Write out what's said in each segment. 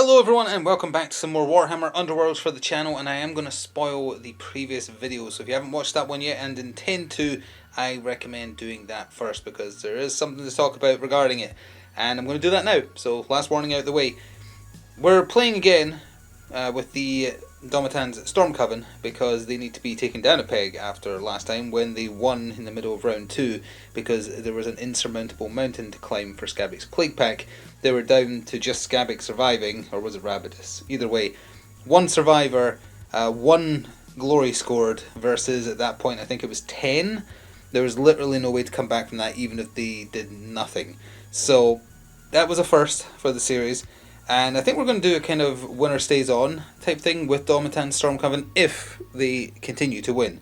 Hello everyone and welcome back to some more Warhammer Underworlds for the channel, and I am going to spoil the previous video, so if you haven't watched that one yet and intend to, I recommend doing that first because there is something to talk about regarding it, and I'm going to do that now. So last warning out of the way, we're playing again with the Domitan's Stormcoven because they need to be taken down a peg after last time when they won in the middle of round 2 because there was an insurmountable mountain to climb for Skabbic's Plague Pack. They were down to just Skabbic surviving, or was it Rabidus? Either way, one survivor, one glory scored versus at that point I think it was 10. There was literally no way to come back from that even if they did nothing. So that was a first for the series. And I think we're going to do a kind of winner stays on type thing with Domitan Stormcoven if they continue to win.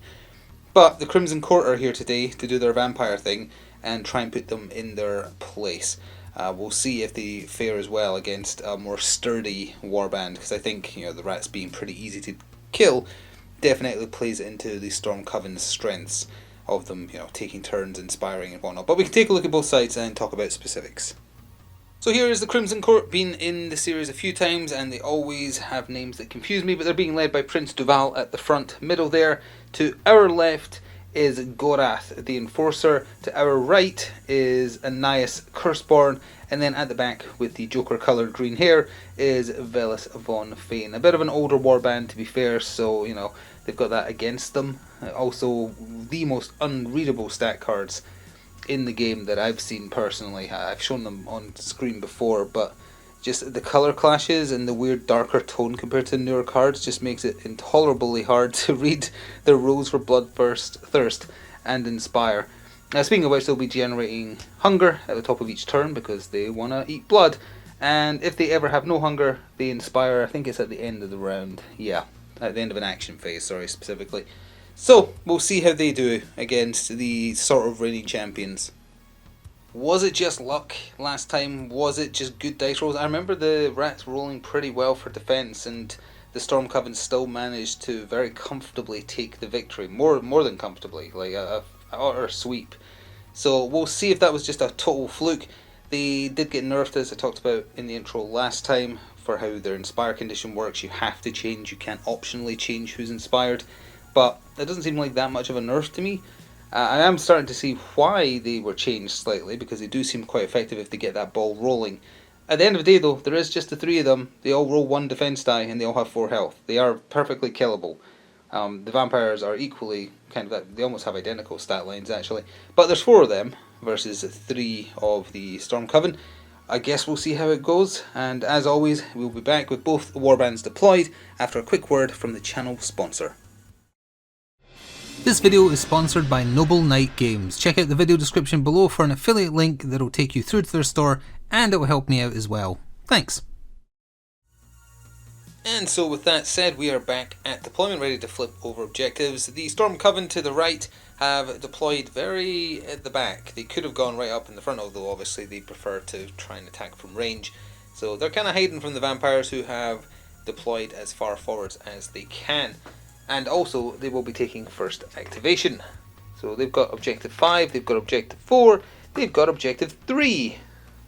But the Crimson Court are here today to do their vampire thing and try and put them in their place. We'll see if they fare as well against a more sturdy Warband, because I think the rats being pretty easy to kill definitely plays into the Stormcoven's strengths of them, taking turns, inspiring and whatnot. But we can take a look at both sides and talk about specifics. So here is the Crimson Court, been in the series a few times and they always have names that confuse me, but they're being led by Prince Duval at the front middle there. To our left is Gorath the Enforcer, to our right is Annias Curseborn, and then at the back with the Joker coloured green hair is Velis von Fane. A bit of an older warband to be fair, so they've got that against them. Also the most unreadable stat cards in the game that I've seen personally. I've shown them on screen before, but just the colour clashes and the weird darker tone compared to newer cards just makes it intolerably hard to read their rules for Bloodthirst, Thirst and Inspire. Now speaking of which, they'll be generating hunger at the top of each turn because they want to eat blood, and if they ever have no hunger they inspire. I think it's at the end of the round, at the end of an action phase, specifically. So, we'll see how they do against the sort of reigning champions. Was it just luck last time? Was it just good dice rolls? I remember the rats rolling pretty well for defense, and the Stormcoven still managed to very comfortably take the victory. More than comfortably, like a utter sweep. So, we'll see if that was just a total fluke. They did get nerfed, as I talked about in the intro last time, for how their Inspire condition works. You have to change, you can't optionally change who's inspired. But it doesn't seem like that much of a nerf to me. I am starting to see why they were changed slightly, because they do seem quite effective if they get that ball rolling. At the end of the day though, there is just the 3 of them. They all roll 1 defense die and they all have 4 health. They are perfectly killable. The vampires are equally they almost have identical stat lines actually. But there's 4 of them versus 3 of the Stormcoven. I guess we'll see how it goes, and as always we'll be back with both warbands deployed after a quick word from the channel sponsor. This video is sponsored by Noble Knight Games. Check out the video description below for an affiliate link that will take you through to their store, and it will help me out as well. Thanks. And so with that said, we are back at deployment, ready to flip over objectives. The Stormcoven to the right have deployed very at the back. They could have gone right up in the front, although obviously they prefer to try and attack from range. So they're kind of hiding from the vampires, who have deployed as far forwards as they can. And also they will be taking first activation. So they've got objective 5, they've got objective 4, they've got objective 3.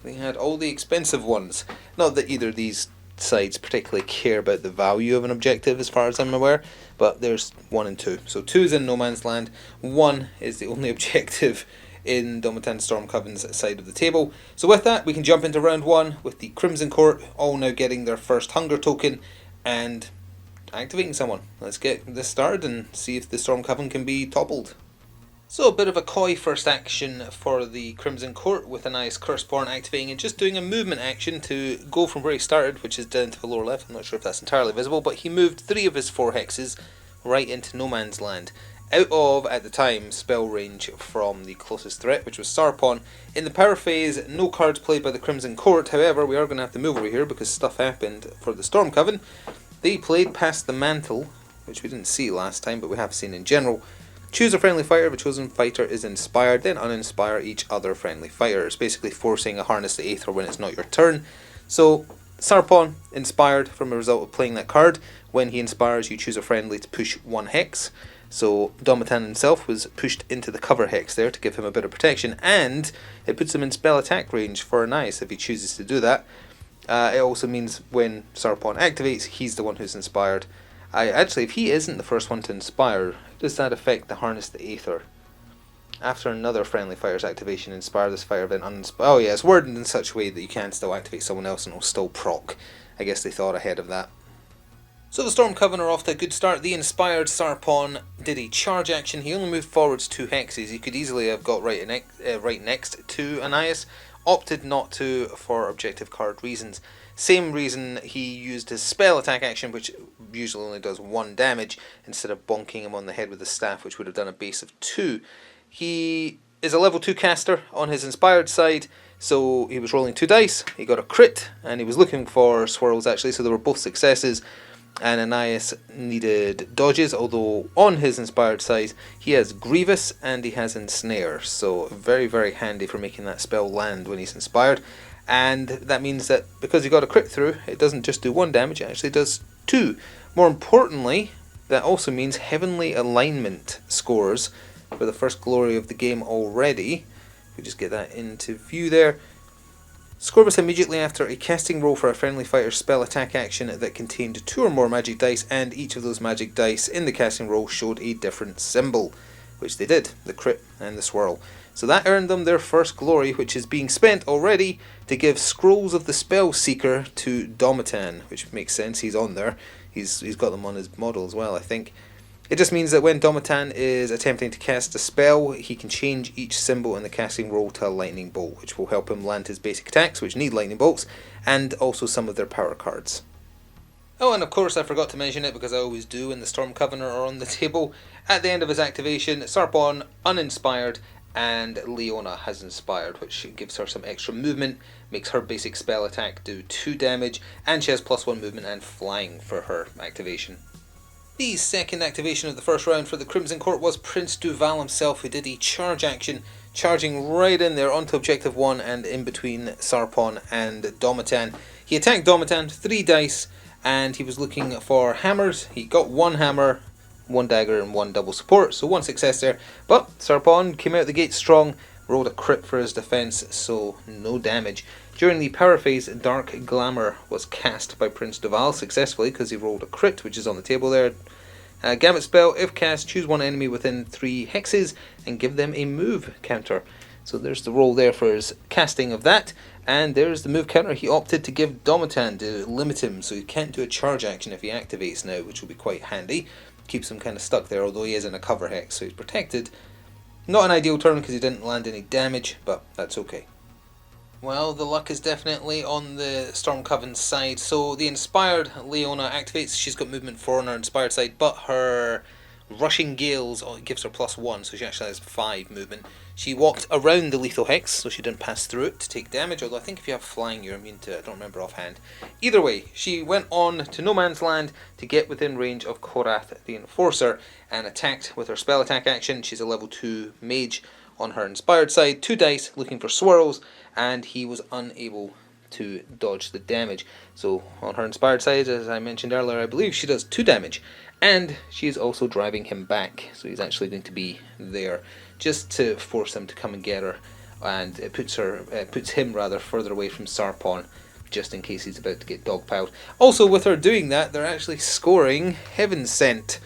They had all the expensive ones. Not that either of these sides particularly care about the value of an objective as far as I'm aware, but there's 1 and 2. So 2 is in no man's land, 1 is the only objective in Domitan Stormcoven's side of the table. So with that we can jump into round 1 with the Crimson Court all now getting their first hunger token and activating someone. Let's get this started and see if the Stormcoven can be toppled. So a bit of a coy first action for the Crimson Court, with Annias Curseborn activating and just doing a movement action to go from where he started, which is down to the lower left. I'm not sure if that's entirely visible, but he moved 3 of his 4 hexes right into no man's land, out of, at the time, spell range from the closest threat, which was Sarpon. In the power phase, no cards played by the Crimson Court. However, we are going to have to move over here because stuff happened for the Stormcoven. They played Past the Mantle, which we didn't see last time, but we have seen in general. Choose a friendly fighter. The chosen fighter is inspired, then uninspire each other friendly fighter. It's basically forcing a Harness the Aether when it's not your turn. So, Sarpon inspired from a result of playing that card. When he inspires, you choose a friendly to push 1 hex. So, Domitan himself was pushed into the cover hex there to give him a bit of protection, and it puts him in spell attack range for Annias if he chooses to do that. It also means when Sarpon activates, he's the one who's inspired. Actually, if he isn't the first one to inspire, does that affect the Harness the Aether? After another friendly fighter's activation, inspire this fighter, then uninspire. Oh yeah, it's worded in such a way that you can still activate someone else and it'll still proc. I guess they thought ahead of that. So the Stormcoven are off to a good start. The inspired Sarpon did a charge action. He only moved forwards 2 hexes. He could easily have got right next to Anais. Opted not to for objective card reasons. Same reason he used his spell attack action, which usually only does 1 damage, instead of bonking him on the head with the staff, which would have done a base of 2. He is a level 2 caster on his inspired side, so he was rolling 2 dice. He got a crit, and he was looking for swirls actually, so they were both successes. And Anais needed dodges, although on his inspired side he has Grievous and he has Ensnare, so very very handy for making that spell land when he's inspired. And that means that because he got a crit through, it doesn't just do 1 damage, it actually does 2. More importantly, that also means Heavenly Alignment scores for the first glory of the game already. We just get that into view there. Score this immediately after a casting roll for a friendly fighter's spell attack action that contained 2 or more magic dice, and each of those magic dice in the casting roll showed a different symbol, which they did, the crit and the swirl. So that earned them their first glory, which is being spent already to give Scrolls of the Spell Seeker to Domitan, which makes sense, he's on there. He's got them on his model as well, I think. It just means that when Domitan is attempting to cast a spell, he can change each symbol in the casting roll to a lightning bolt, which will help him land his basic attacks, which need lightning bolts, and also some of their power cards. Oh, and of course I forgot to mention it because I always do when the Stormcoven are on the table. At the end of his activation, Sarpon uninspired and Leona has inspired, which gives her some extra movement, makes her basic spell attack do 2 damage, and she has +1 movement and flying for her activation. The second activation of the first round for the Crimson Court was Prince Duval himself, who did a charge action, charging right in there onto Objective 1 and in between Sarpon and Domitan. He attacked Domitan, 3 dice, and he was looking for hammers. He got 1 hammer, 1 dagger and 1 double support, so 1 success there. But Sarpon came out the gate strong, rolled a crit for his defense, so no damage. During the power phase, Dark Glamour was cast by Prince Duval successfully because he rolled a crit, which is on the table there. Gambit spell, if cast, choose 1 enemy within 3 hexes and give them a move counter. So there's the roll there for his casting of that, and there's the move counter he opted to give Domitan to limit him, so he can't do a charge action if he activates now, which will be quite handy. Keeps him kind of stuck there, although he is in a cover hex, so he's protected. Not an ideal turn because he didn't land any damage, but that's okay. Well, the luck is definitely on the Stormcoven's side. So the inspired Leona activates. She's got movement 4 on her inspired side, but her Rushing Gales gives her +1, so she actually has 5 movement. She walked around the lethal hex, so she didn't pass through it to take damage, although I think if you have flying you're immune to it, I don't remember offhand. Either way, she went on to No Man's Land to get within range of Korath the Enforcer and attacked with her spell attack action. She's a level 2 mage on her inspired side, 2 dice looking for swirls, and he was unable to dodge the damage. So on her inspired side, as I mentioned earlier, I believe she does 2 damage, and she is also driving him back, so he's actually going to be there just to force him to come and get her, and it puts him further away from Sarpon, just in case he's about to get dogpiled. Also, with her doing that, they're actually scoring Heaven Sent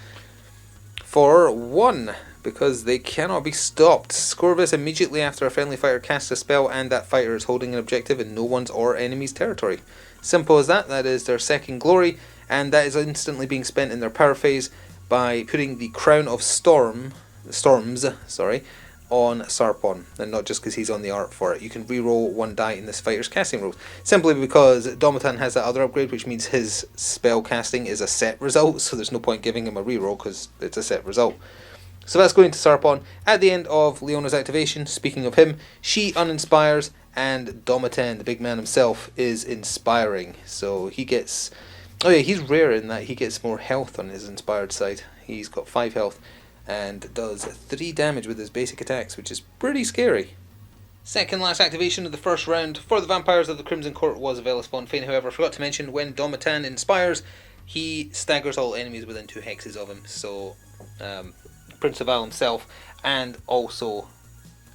for 1, because they cannot be stopped. Score this immediately after a friendly fighter casts a spell and that fighter is holding an objective in no one's or enemy's territory. Simple as that. That is their second glory, and that is instantly being spent in their power phase by putting the Crown of Storms on Sarpon, and not just because he's on the art for it. You can reroll 1 die in this fighter's casting rolls, simply because Domitan has that other upgrade, which means his spell casting is a set result, so there's no point giving him a reroll because it's a set result. So that's going to Sarpon. At the end of Leona's activation, speaking of him, she uninspires, and Domitan, the big man himself, is inspiring. So he gets... oh yeah, he's rare in that he gets more health on his inspired side. He's got 5 health and does 3 damage with his basic attacks, which is pretty scary. Second last activation of the first round for the Vampires of the Crimson Court was Velas Bonfane. However, I forgot to mention, when Domitan inspires, he staggers all enemies within 2 hexes of him. So Prince of Val himself and also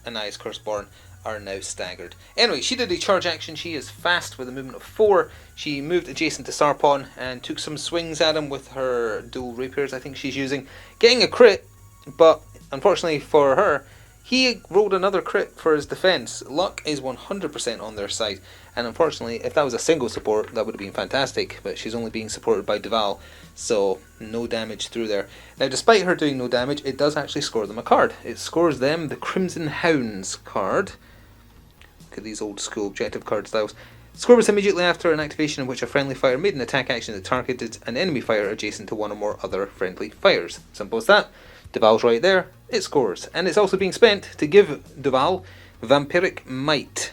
Anais Curseborn are now staggered. Anyway, she did a charge action. She is fast with a movement of 4. She moved adjacent to Sarpon and took some swings at him with her dual rapiers I think she's using, getting a crit, but unfortunately for her, he rolled another crit for his defense. Luck is 100% on their side, and unfortunately, if that was a single support, that would have been fantastic, but she's only being supported by Duval, so no damage through there. Now, despite her doing no damage, it does actually score them a card. It scores them the Crimson Hounds card. Look at these old school objective card styles. Score was immediately after an activation in which a friendly fighter made an attack action that targeted an enemy fighter adjacent to one or more other friendly fighters. Simple as that. Duval's right there, it scores. And it's also being spent to give Duval Vampiric Might.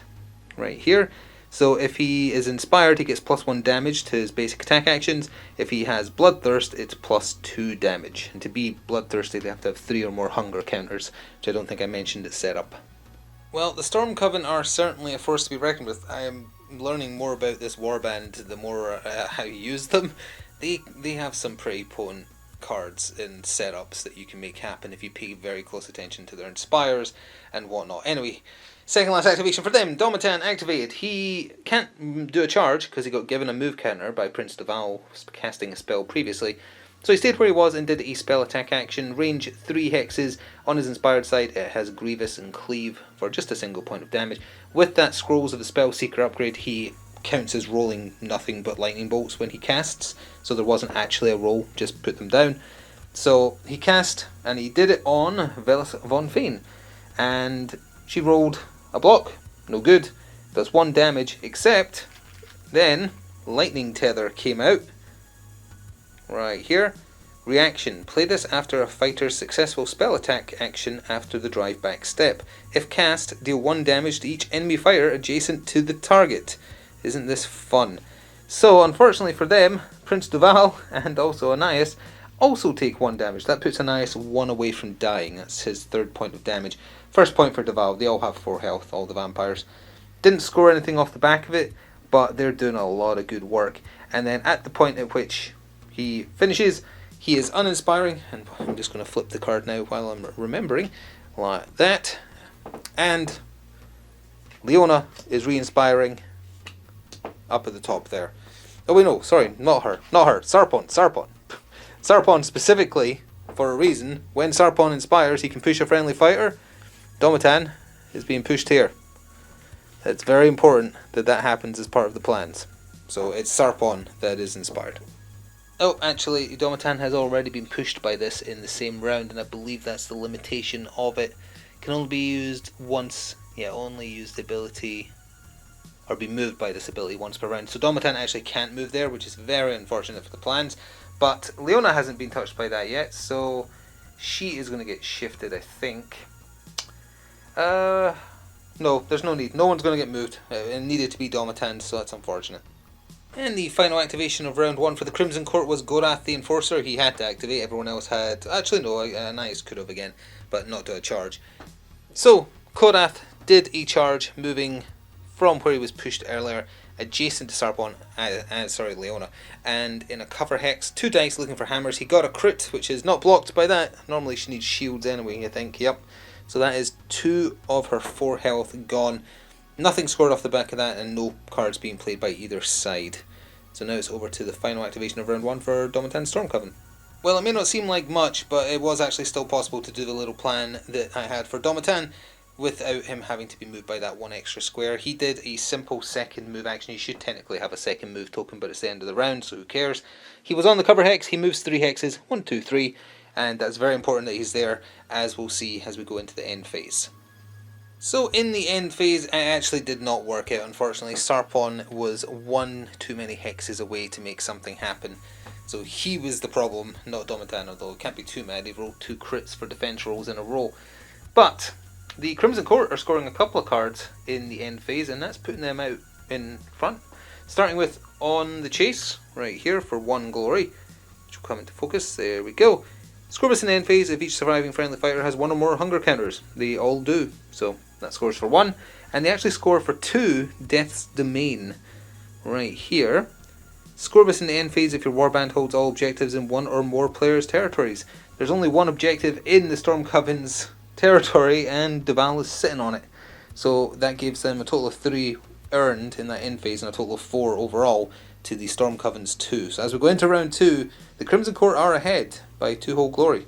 Right here. So if he is inspired, he gets +1 damage to his basic attack actions. If he has Bloodthirst, it's +2 damage. And to be bloodthirsty, they have to have 3 or more hunger counters, which I don't think I mentioned at setup. Well, the Stormcoven are certainly a force to be reckoned with. I am learning more about this warband the more how you use them. They have some pretty potent cards and setups that you can make happen if you pay very close attention to their inspires and whatnot. Anyway, second last activation for them. Domitan activated. He can't do a charge because he got given a move counter by Prince Duval casting a spell previously. So he stayed where he was and did a spell attack action. Range 3 hexes. On his inspired side, it has Grievous and Cleave for just a single point of damage. With that Scrolls of the Spell Seeker upgrade, he counts as rolling nothing but lightning bolts when he casts, so there wasn't actually a roll, just put them down. So he cast, and he did it on Velis von Fane, and she rolled a block, no good, does 1 damage, except then Lightning Tether came out, right here. Reaction, play this after a fighter's successful spell attack action after the drive back step. If cast, deal 1 damage to each enemy fighter adjacent to the target. Isn't this fun? So, unfortunately for them, Prince Duval and also Anais also take 1 damage. That puts Anais 1 away from dying. That's his 3rd point of damage. First point for Duval. They all have 4 health, all the vampires. Didn't score anything off the back of it, but they're doing a lot of good work. And then at the point at which he finishes, he is uninspiring. And I'm just going to flip the card now while I'm remembering. Like that. And Leona is re-inspiring. Up at the top there. Oh wait, no, sorry, not her. Sarpon. Sarpon specifically, for a reason, when Sarpon inspires, he can push a friendly fighter. Domitan is being pushed here. It's very important that that happens as part of the plans. So it's Sarpon that is inspired. Oh, actually, Domitan has already been pushed by this in the same round, and I believe that's the limitation of it. Can only be used once. Yeah, only use the ability, or be moved by this ability once per round. So Domitan actually can't move there, which is very unfortunate for the plans. But Leona hasn't been touched by that yet, so she is going to get shifted, I think. No, there's no need. No one's going to get moved. It needed to be Domitan, so that's unfortunate. And the final activation of round 1 for the Crimson Court was Gorath the Enforcer. He had to activate. Everyone else had... Actually, no, Anais could have again, but not do a charge. So, Gorath did a charge, moving from where he was pushed earlier, adjacent to Sarpon, Leona, and in a cover hex, 2 dice looking for hammers. He got a crit, which is not blocked by that. Normally she needs shields anyway, I think, yep. So that is 2 of her 4 health gone. Nothing scored off the back of that, and no cards being played by either side. So now it's over to the final activation of round 1 for Domitan Stormcoven. Well, it may not seem like much, but it was actually still possible to do the little plan that I had for Domitan without him having to be moved by that 1 extra square. He did a simple second move action. He should technically have a second move token, but it's the end of the round, so who cares. He was on the cover hex. He moves 3 hexes, 1, 2, 3, and that's very important that he's there, as we'll see as we go into the end phase. So in the end phase, it actually did not work out, unfortunately. Sarpon was 1 too many hexes away to make something happen. So he was the problem, not Domitan, although can't be too mad. He rolled 2 crits for defense rolls in a row. But the Crimson Court are scoring a couple of cards in the end phase, and that's putting them out in front. Starting with On the Chase, right here for 1 glory, which will come into focus. There we go. Scoreless in the end phase if each surviving friendly fighter has 1 or more hunger counters. They all do, so that scores for 1. And they actually score for 2 Death's Domain, right here. Scoreless in the end phase if your warband holds all objectives in 1 or more players' territories. There's only 1 objective in the Stormcoven's territory, and Duval is sitting on it. So that gives them a total of 3 earned in that end phase and a total of 4 overall to the Stormcoven's 2. So as we go into round 2, the Crimson Court are ahead by 2 whole glory.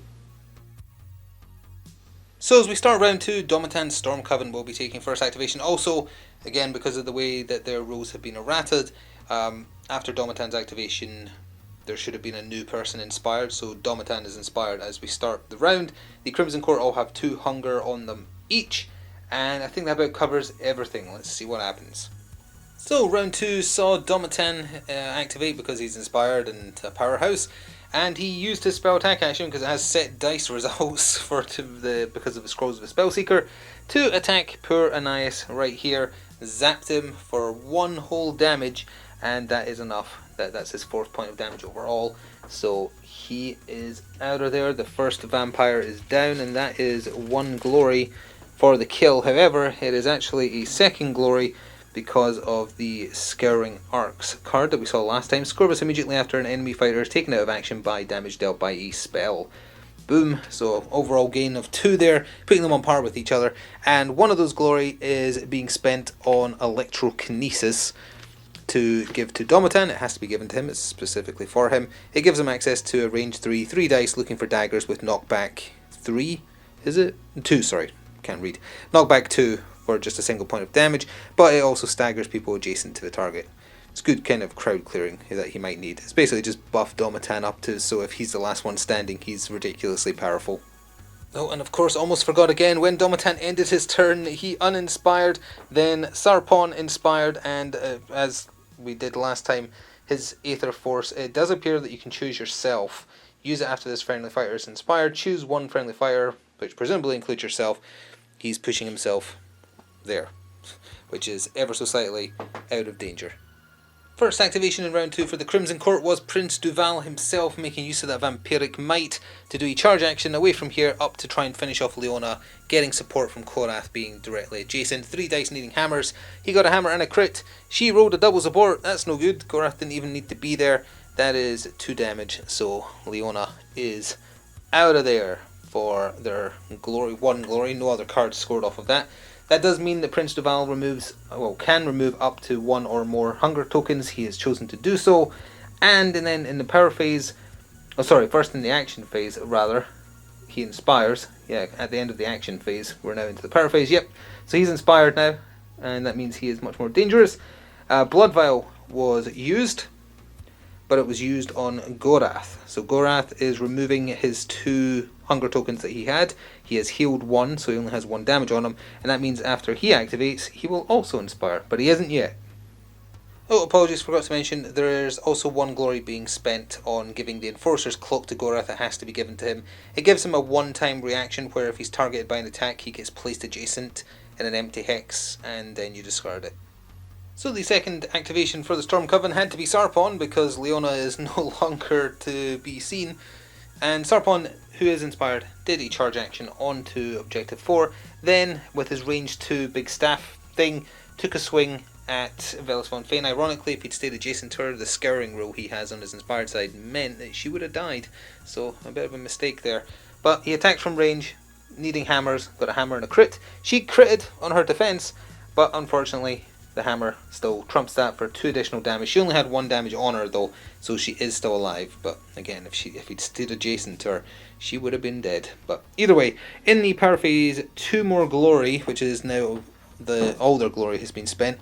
So as we start round 2, Domitan's Stormcoven will be taking first activation. Also, again, because of the way that their rules have been errated, after Domitan's activation there should have been a new person inspired, so Domitan is inspired as we start the round. The Crimson Court all have 2 hunger on them each, and I think that about covers everything. Let's see what happens. So round 2 saw Domitan activate because he's inspired and a powerhouse, and he used his spell attack action because it has set dice results because of the Scrolls of the Spellseeker to attack poor Anais right here. Zapped him for 1 whole damage, and that is enough. That's his 4th point of damage overall, so he is out of there. The first vampire is down, and that is 1 glory for the kill. However, it is actually a 2nd glory because of the Scouring Arcs card that we saw last time. Score this immediately after an enemy fighter is taken out of action by damage dealt by a spell. Boom, so overall gain of 2 there, putting them on par with each other, and 1 of those glory is being spent on Electrokinesis to give to Domitan. It has to be given to him, it's specifically for him. It gives him access to a range 3 dice looking for daggers with knockback 3, is it? 2, sorry, can't read. Knockback 2 for just a single point of damage, but it also staggers people adjacent to the target. It's good kind of crowd clearing that he might need. It's basically just buff Domitan up to, so if he's the last one standing, he's ridiculously powerful. Oh, and of course, almost forgot again, when Domitan ended his turn, he uninspired, then Sarpon inspired, and as we did last time, his Aether Force. It does appear that you can choose yourself. Use it after this friendly fighter is inspired. Choose 1 friendly fighter, which presumably includes yourself. He's pushing himself there, which is ever so slightly out of danger. First activation in round 2 for the Crimson Court was Prince Duval himself, making use of that vampiric might to do a charge action away from here up to try and finish off Leona, getting support from Korath being directly adjacent. 3 dice needing hammers. He got a hammer and a crit. She rolled a double support. That's no good. Korath didn't even need to be there. That is 2 damage, so Leona is out of there for their glory. 1 glory, no other cards scored off of that. That does mean that Prince Duval can remove up to 1 or more hunger tokens. He has chosen to do so. And then in the power phase, first in the action phase rather, he inspires. Yeah, at the end of the action phase, we're now into the power phase. Yep, so he's inspired now, and that means he is much more dangerous. Blood Vial was used, but it was used on Gorath. So Gorath is removing his 2 hunger tokens that he had. He has healed 1, so he only has 1 damage on him, and that means after he activates, he will also inspire, but he isn't yet. Oh, apologies, forgot to mention, there's also 1 glory being spent on giving the Enforcer's Cloak to Gorath. It has to be given to him. It gives him a 1-time reaction where if he's targeted by an attack, he gets placed adjacent in an empty hex, and then you discard it. So the second activation for the Stormcoven had to be Sarpon, because Leona is no longer to be seen. And Sarpon, who is inspired, did a charge action onto Objective 4. Then, with his range 2 big staff thing, took a swing at Velis von Fane. Ironically, if he'd stayed adjacent to her, the scouring rule he has on his inspired side meant that she would have died. So, a bit of a mistake there. But he attacked from range, needing hammers, got a hammer and a crit. She critted on her defense, but unfortunately, the hammer still trumps that for 2 additional damage. She only had 1 damage on her though, so she is still alive. But again, if he'd stayed adjacent to her, she would have been dead. But either way, in the power phase, 2 more glory, which is now all their glory has been spent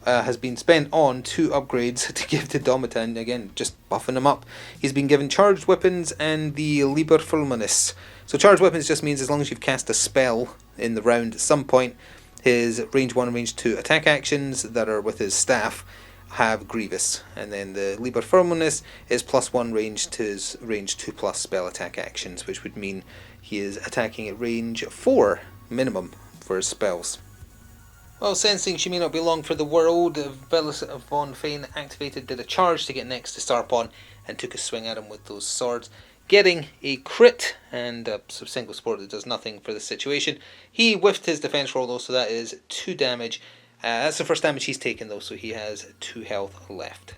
on 2 upgrades to give to Domitan. Again, just buffing him up. He's been given charged weapons and the Liber Fulminis. So charged weapons just means as long as you've cast a spell in the round at some point, his range 1 and range 2 attack actions that are with his staff have Grievous. And then the Liber Fulminis is +1 range to his range 2 plus spell attack actions, which would mean he is attacking at range 4 minimum for his spells. Well, sensing she may not be long for the world, Velis von Fane activated, did a charge to get next to Sarpon, and took a swing at him with those swords, getting a crit and a single support that does nothing for the situation. He whiffed his defense roll though, so that is 2 damage. That's the first damage he's taken though, so he has 2 health left.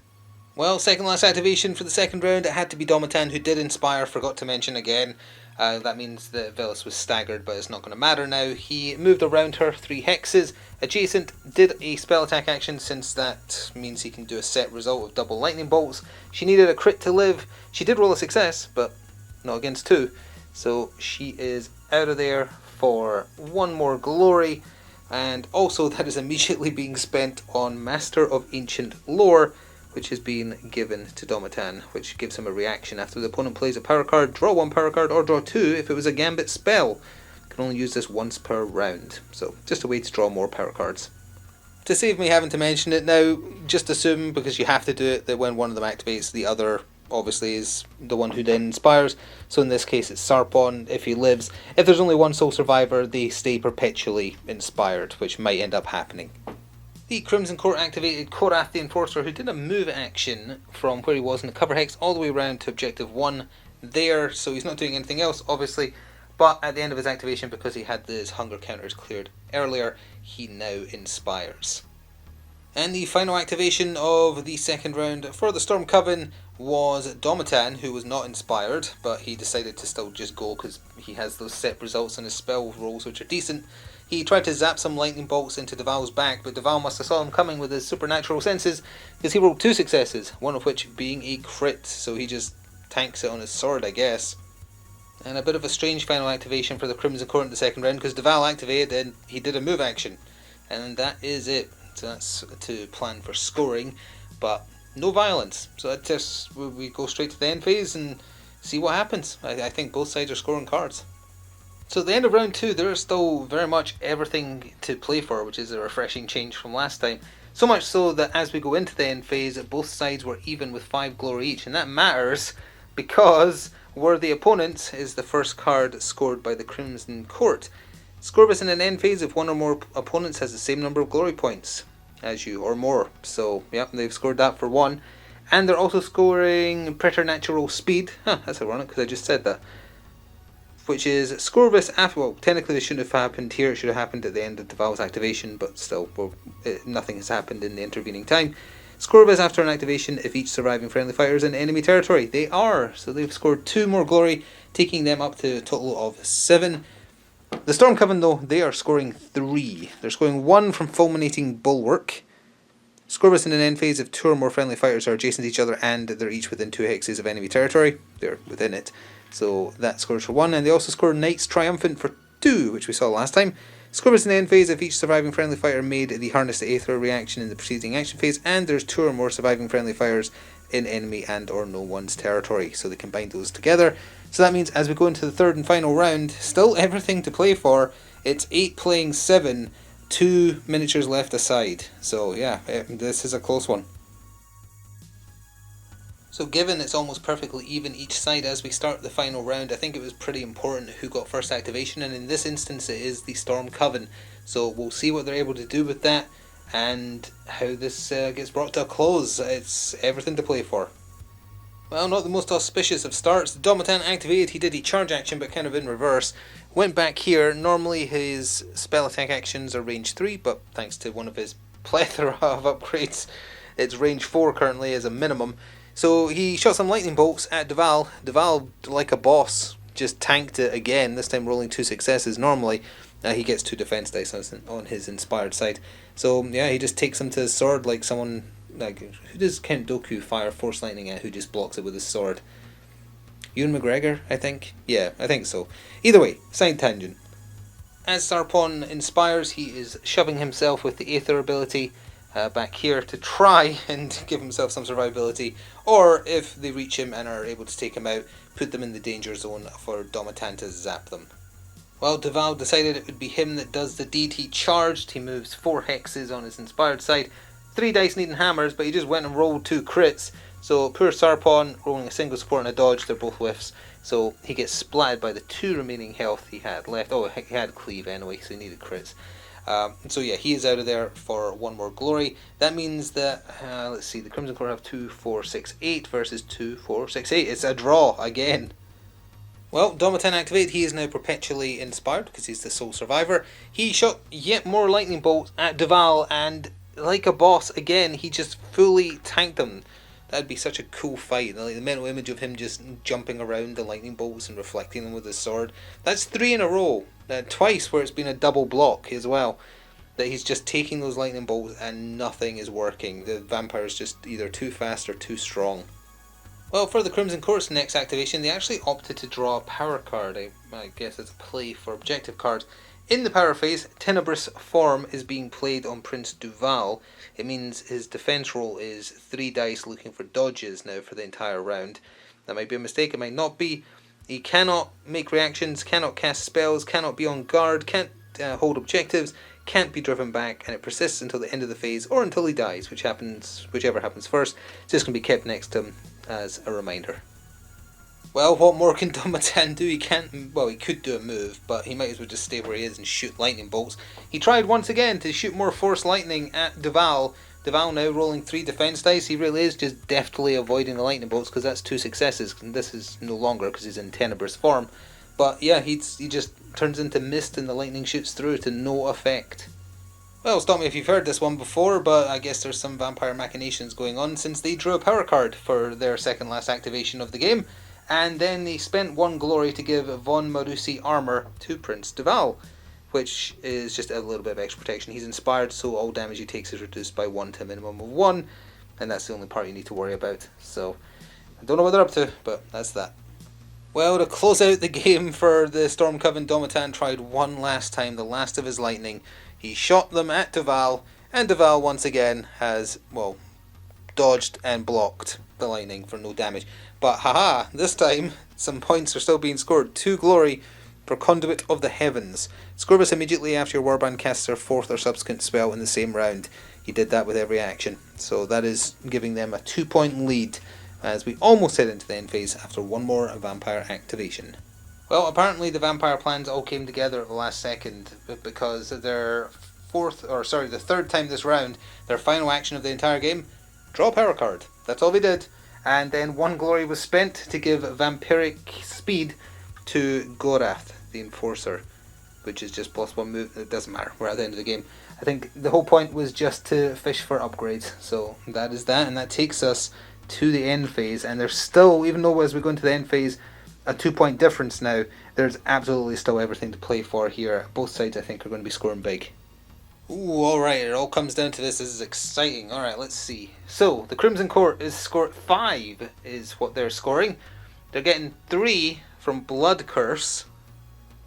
Well, second last activation for the second round, it had to be Domitan, who did inspire, forgot to mention again. That means that Velis was staggered, but it's not going to matter now. He moved around her 3 hexes. Adjacent did a spell attack action, since that means he can do a set result of double lightning bolts. She needed a crit to live. She did roll a success, but not against 2. So she is out of there for 1 more glory. And also that is immediately being spent on Master of Ancient Lore, which has been given to Domitan, which gives him a reaction. After the opponent plays a power card, draw 1 power card or draw 2 if it was a gambit spell. You can only use this once per round, so just a way to draw more power cards. To save me having to mention it now, just assume, because you have to do it, that when one of them activates, the other obviously is the one who then inspires. So in this case it's Sarpon. If he lives, if there's only one sole survivor, they stay perpetually inspired, which might end up happening. The Crimson Court activated Korath the Enforcer, who did a move action from where he was in the cover hex all the way around to objective 1 there, so he's not doing anything else obviously, but at the end of his activation, because he had his hunger counters cleared earlier, he now inspires. And the final activation of the second round for the Stormcoven was Domitan, who was not inspired, but he decided to still just go because he has those set results on his spell rolls which are decent. He tried to zap some lightning bolts into Deval's back, but Deval must have saw him coming with his supernatural senses, because he rolled 2 successes, one of which being a crit, so he just tanks it on his sword, I guess. And a bit of a strange final activation for the Crimson Court in the second round, because Deval activated and he did a move action. And that is it. So that's to plan for scoring, but no violence. So that just, we go straight to the end phase and see what happens. I think both sides are scoring cards. So at the end of round 2, there is still very much everything to play for, which is a refreshing change from last time. So much so that as we go into the end phase, both sides were even with 5 glory each, and that matters because Worthy Opponents is the first card scored by the Crimson Court. Score this in an end phase if one or more opponents has the same number of glory points as you, or more. So, yep, they've scored that for 1. And they're also scoring Preternatural Speed. That's ironic because I just said that. Which is score this after, well, technically this shouldn't have happened here, it should have happened at the end of Deval's activation, but still, nothing has happened in the intervening time. Score this after an activation if each surviving friendly fighter is in enemy territory. They are, so they've scored 2 more glory, taking them up to a total of 7. The Stormcoven, though, they are scoring 3. They're scoring 1 from Fulminating Bulwark. Score this in an end phase if 2 or more friendly fighters are adjacent to each other and they're each within 2 hexes of enemy territory. They're within it. So that scores for 1, and they also score Knights Triumphant for 2, which we saw last time. Score this in the end phase if each surviving friendly fighter made the Harness to Aether reaction in the preceding action phase, and there's 2 or more surviving friendly fighters in enemy and or no one's territory. So they combine those together. So that means as we go into the third and final round, still everything to play for. It's 8 playing 7, 2 miniatures left aside. So yeah, this is a close one. So given it's almost perfectly even each side as we start the final round, I think it was pretty important who got first activation, and in this instance it is the Stormcoven. So we'll see what they're able to do with that and how this gets brought to a close. It's everything to play for. Well, not the most auspicious of starts. Domitan activated, he did a charge action but kind of in reverse. Went back here, normally his spell attack actions are range 3, but thanks to one of his plethora of upgrades, it's range 4 currently as a minimum. So he shot some lightning bolts at Deval. Deval, like a boss, just tanked it again, this time rolling 2 successes normally. He gets 2 defense dice on his inspired side. So yeah, he just takes him to his sword like someone, like, who does Count Dooku fire Force Lightning at, who just blocks it with his sword? Ewan McGregor, I think? Yeah, I think so. Either way, side tangent. As Sarpon inspires, he is shoving himself with the Aether ability back here to try and give himself some survivability, or if they reach him and are able to take him out, put them in the danger zone for Domitan to zap them. Well, Deval decided it would be him that does the deed. He charged, he moves 4 hexes on his inspired side, 3 dice needing hammers, but he just went and rolled 2 crits, so poor Sarpon rolling a single support and a dodge, they're both whiffs, so he gets splatted by the 2 remaining health he had left. Oh, he had cleave anyway, so he needed crits. So yeah, he is out of there for 1 more glory. That means that, let's see, the Crimson Court have 2, 4, 6, 8 versus 2, 4, 6, 8. It's a draw again. Well, Domitan activated, he is now perpetually inspired because he's the sole survivor. He shot yet more lightning bolts at Deval, and like a boss again, he just fully tanked them. That'd be such a cool fight. Like the mental image of him just jumping around the lightning bolts and reflecting them with his sword. That's 3 in a row. Twice where it's been a double block as well. That he's just taking those lightning bolts and nothing is working. The vampire's just either too fast or too strong. Well, for the Crimson Court's next activation, they actually opted to draw a power card. I guess it's a play for objective cards. In the power phase, Tenebrous Form is being played on Prince Duval. It means his defense roll is 3 dice looking for dodges now for the entire round. That might be a mistake, it might not be. He cannot make reactions, cannot cast spells, cannot be on guard, can't hold objectives, can't be driven back, and it persists until the end of the phase or until he dies, whichever happens first. It's just going to be kept next to him as a reminder. Well, what more can Domitan do? He could do a move, but he might as well just stay where he is and shoot lightning bolts. He tried once again to shoot more force lightning at Duval. Duval now rolling 3 defense dice. He really is just deftly avoiding the lightning bolts because that's 2 successes. And this is no longer because he's in Tenebrous Form. But yeah, he just turns into mist and the lightning shoots through to no effect. Well, stop me if you've heard this one before, but I guess there's some vampire machinations going on since they drew a power card for their second last activation of the game. And then they spent 1 glory to give Von Marusi armor to Prince Duval, which is just a little bit of extra protection. He's inspired, so all damage he takes is reduced by 1 to a minimum of 1, and that's the only part you need to worry about. So, I don't know what they're up to, but that's that. Well, to close out the game for the Stormcoven, Domitan tried one last time, the last of his lightning. He shot them at Duval, and Duval once again has, dodged and blocked the lightning for no damage. But haha, this time some points are still being scored. 2 glory for Conduit of the Heavens. Score this immediately after your Warband casts their 4th or subsequent spell in the same round. He did that with every action. So that is giving them a 2-point lead as we almost head into the end phase after 1 more vampire activation. Well, apparently the vampire plans all came together at the last second because the 3rd time this round, their final action of the entire game, draw a power card. That's all they did. And then 1 glory was spent to give vampiric speed to Gorath, the Enforcer, which is just +1 move. It doesn't matter, we're at the end of the game. I think the whole point was just to fish for upgrades. So that is that, and that takes us to the end phase. And there's still, even though as we go into the end phase, a 2-point difference now, there's absolutely still everything to play for here. Both sides, I think, are going to be scoring big. Ooh, alright, it all comes down to this. This is exciting. Alright, let's see. So, the Crimson Court is 5 is what they're scoring. They're getting 3 from Blood Curse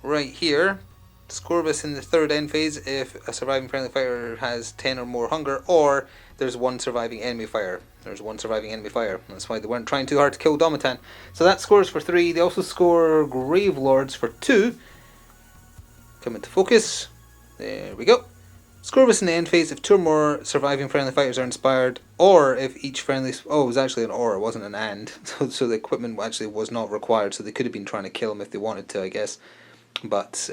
right here. Score this in the 3rd end phase if a surviving friendly fighter has 10 or more hunger, or there's 1 surviving enemy fire. There's 1 surviving enemy fire. That's why they weren't trying too hard to kill Domitan. So that scores for 3. They also score Grave Lords for 2. Come into focus. There we go. Score this in the end phase if 2 or more surviving friendly fighters are inspired, or if each friendly... Oh, it was actually an or, it wasn't an and. So the equipment actually was not required, so they could have been trying to kill him if they wanted to, I guess. But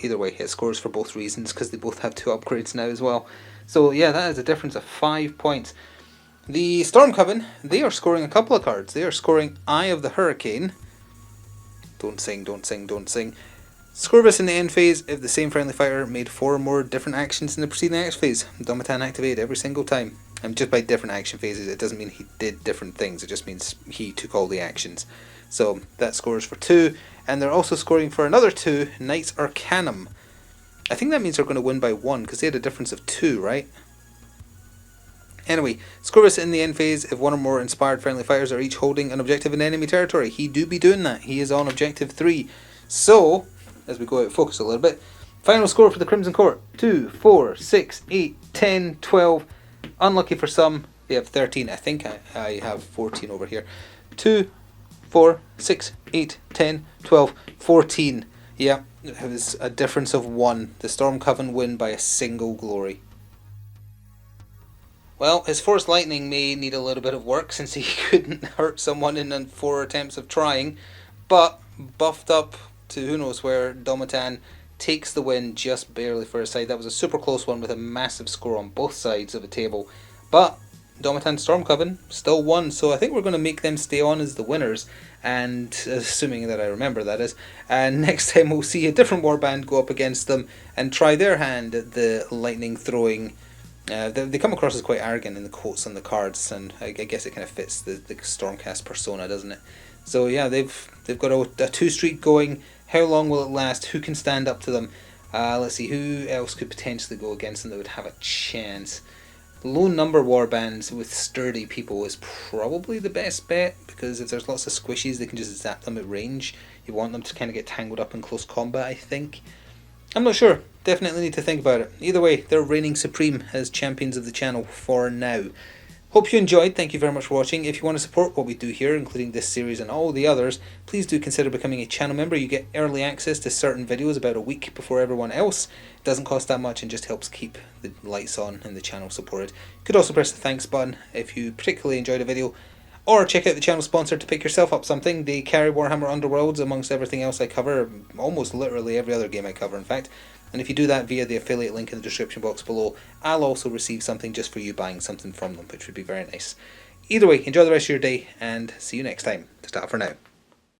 either way, it scores for both reasons, because they both have 2 upgrades now as well. So yeah, that is a difference of 5 points. The Stormcoven, they are scoring a couple of cards. They are scoring Eye of the Hurricane. Don't sing, don't sing, don't sing. Score this in the end phase if the same friendly fighter made 4 or more different actions in the preceding action phase. Domitan activated every single time. And just by different action phases, it doesn't mean he did different things. It just means he took all the actions. So that scores for 2. And they're also scoring for another 2, Knights Arcanum. I think that means they're going to win by 1 because they had a difference of 2, right? Anyway, score this in the end phase if 1 or more inspired friendly fighters are each holding an objective in enemy territory. He do be doing that. He is on objective 3. So, as we go out of focus a little bit, final score for the Crimson Court: 2, 4, 6, 8, 10, 12. Unlucky for some, they have 13. I think I have 14 over here. 2, 4, 6, 8, 10, 12, 14. Yeah, it was a difference of 1. The Stormcoven win by a single glory. Well, his Force Lightning may need a little bit of work since he couldn't hurt someone in 4 attempts of trying, but buffed up to who knows where, Domitan takes the win just barely for his side. That was a super close one with a massive score on both sides of the table, but Domitan Stormcoven still won, so I think we're going to make them stay on as the winners, and assuming that I remember, that is, and next time we'll see a different warband go up against them and try their hand at the lightning throwing They come across as quite arrogant in the quotes on the cards, and I guess it kind of fits the Stormcast persona, doesn't it? So yeah, they've got a 2 streak going. How long will it last? Who can stand up to them? Let's see, who else could potentially go against them that would have a chance? Low number warbands with sturdy people is probably the best bet, because if there's lots of squishies, they can just zap them at range. You want them to kind of get tangled up in close combat, I think. I'm not sure. Definitely need to think about it. Either way, they're reigning supreme as champions of the channel for now. Hope you enjoyed. Thank you very much for watching. If you want to support what we do here, including this series and all the others, please do consider becoming a channel member. You get early access to certain videos about a week before everyone else. It doesn't cost that much and just helps keep the lights on and the channel supported. You could also press the thanks button if you particularly enjoyed a video, or check out the channel sponsor to pick yourself up something. They carry Warhammer Underworlds amongst everything else I cover, almost literally every other game I cover in fact. And if you do that via the affiliate link in the description box below, I'll also receive something just for you buying something from them, which would be very nice. Either way, enjoy the rest of your day, and see you next time. Ta-ta for now.